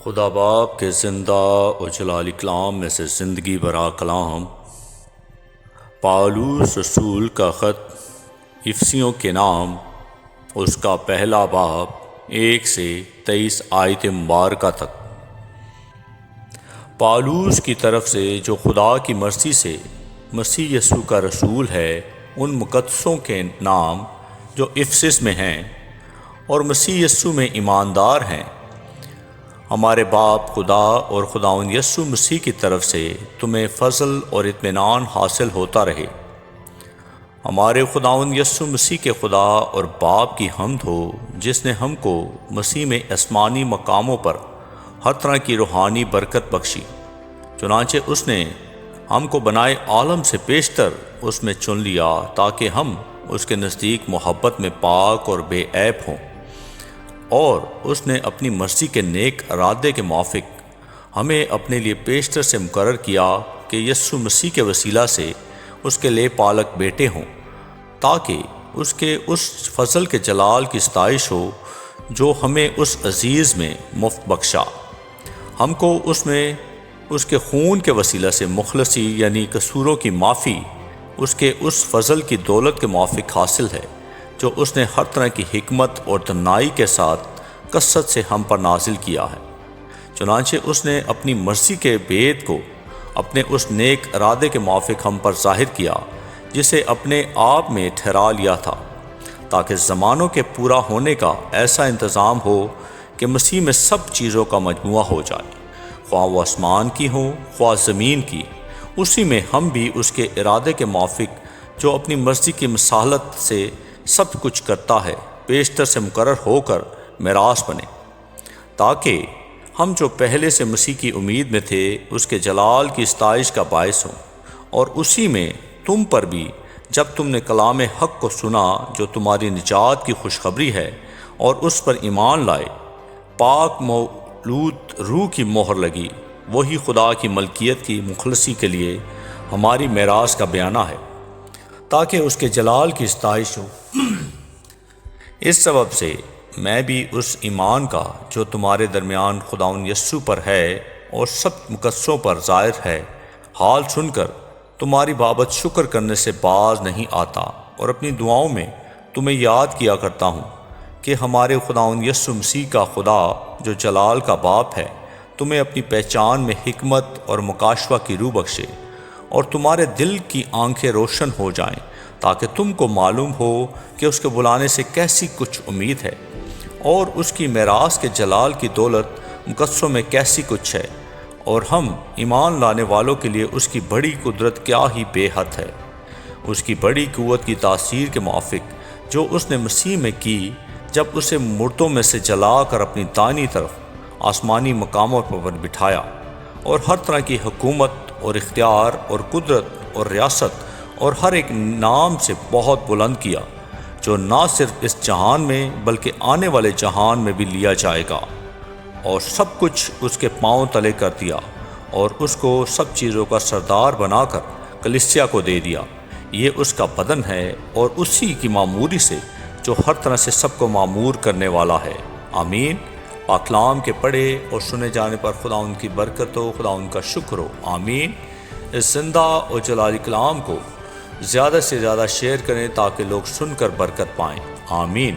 خدا باپ کے زندہ و جلالی کلام میں سے زندگی برا کلام پالوس رسول کا خط افسیوں کے نام، اس کا پہلا باب 1 سے 23 آیت مبارکہ تک۔ پالوس کی طرف سے جو خدا کی مرضی سے مسیح یسوع کا رسول ہے، ان مقدسوں کے نام جو افسس میں ہیں اور مسیح یسوع میں ایماندار ہیں، ہمارے باپ خدا اور خداوند یسوع مسیح کی طرف سے تمہیں فضل اور اطمینان حاصل ہوتا رہے۔ ہمارے خداوند یسوع مسیح کے خدا اور باپ کی حمد ہو، جس نے ہم کو مسیح میں آسمانی مقاموں پر ہر طرح کی روحانی برکت بخشی، چنانچہ اس نے ہم کو بنائے عالم سے پیشتر اس میں چن لیا، تاکہ ہم اس کے نزدیک محبت میں پاک اور بے عیب ہوں، اور اس نے اپنی مرضی کے نیک ارادے کے موافق ہمیں اپنے لیے پیشتر سے مقرر کیا کہ یسوع مسیح کے وسیلہ سے اس کے لے پالک بیٹے ہوں، تاکہ اس کے اس فضل کے جلال کی ستائش ہو جو ہمیں اس عزیز میں مفت بخشا۔ ہم کو اس میں اس کے خون کے وسیلہ سے مخلصی یعنی قصوروں کی معافی اس کے اس فضل کی دولت کے موافق حاصل ہے، جو اس نے ہر طرح کی حکمت اور دانائی کے ساتھ کثرت سے ہم پر نازل کیا ہے۔ چنانچہ اس نے اپنی مرضی کے بید کو اپنے اس نیک ارادے کے موافق ہم پر ظاہر کیا، جسے اپنے آپ میں ٹھہرا لیا تھا، تاکہ زمانوں کے پورا ہونے کا ایسا انتظام ہو کہ مسیح میں سب چیزوں کا مجموعہ ہو جائے، خواہ وہ آسمان کی ہوں خواہ زمین کی۔ اسی میں ہم بھی اس کے ارادے کے موافق، جو اپنی مرضی کی مصالحت سے سب کچھ کرتا ہے، پیشتر سے مقرر ہو کر میراث بنے، تاکہ ہم جو پہلے سے مسیح کی امید میں تھے اس کے جلال کی ستائش کا باعث ہوں۔ اور اسی میں تم پر بھی، جب تم نے کلام حق کو سنا جو تمہاری نجات کی خوشخبری ہے، اور اس پر ایمان لائے، پاک مولود روح کی مہر لگی، وہی خدا کی ملکیت کی مخلصی کے لیے ہماری میراث کا بیانہ ہے، تاکہ اس کے جلال کی ستائش ہو۔ اس سبب سے میں بھی اس ایمان کا جو تمہارے درمیان خداوند یسوع پر ہے اور سب مقدسوں پر ظاہر ہے، حال سن کر تمہاری بابت شکر کرنے سے باز نہیں آتا، اور اپنی دعاؤں میں تمہیں یاد کیا کرتا ہوں کہ ہمارے خداوند یسوع مسیح کا خدا جو جلال کا باپ ہے، تمہیں اپنی پہچان میں حکمت اور مکاشفہ کی روح بخشے، اور تمہارے دل کی آنکھیں روشن ہو جائیں، تاکہ تم کو معلوم ہو کہ اس کے بلانے سے کیسی کچھ امید ہے، اور اس کی میراث کے جلال کی دولت مقدسوں میں کیسی کچھ ہے، اور ہم ایمان لانے والوں کے لیے اس کی بڑی قدرت کیا ہی بے حد ہے، اس کی بڑی قوت کی تاثیر کے موافق جو اس نے مسیح میں کی، جب اسے مردوں میں سے جلا کر اپنی دائیں طرف آسمانی مقاموں پر بٹھایا، اور ہر طرح کی حکومت اور اختیار اور قدرت اور ریاست اور ہر ایک نام سے بہت بلند کیا، جو نہ صرف اس جہان میں بلکہ آنے والے جہان میں بھی لیا جائے گا، اور سب کچھ اس کے پاؤں تلے کر دیا، اور اس کو سب چیزوں کا سردار بنا کر کلیسیا کو دے دیا۔ یہ اس کا بدن ہے، اور اسی کی معموری سے جو ہر طرح سے سب کو معمور کرنے والا ہے۔ آمین۔ پاک کلام کے پڑھے اور سنے جانے پر خدا ان کی برکت ہو، خدا ان کا شکر ہو۔ آمین۔ اس زندہ اور جلالی کلام کو زیادہ سے زیادہ شیئر کریں، تاکہ لوگ سن کر برکت پائیں۔ آمین۔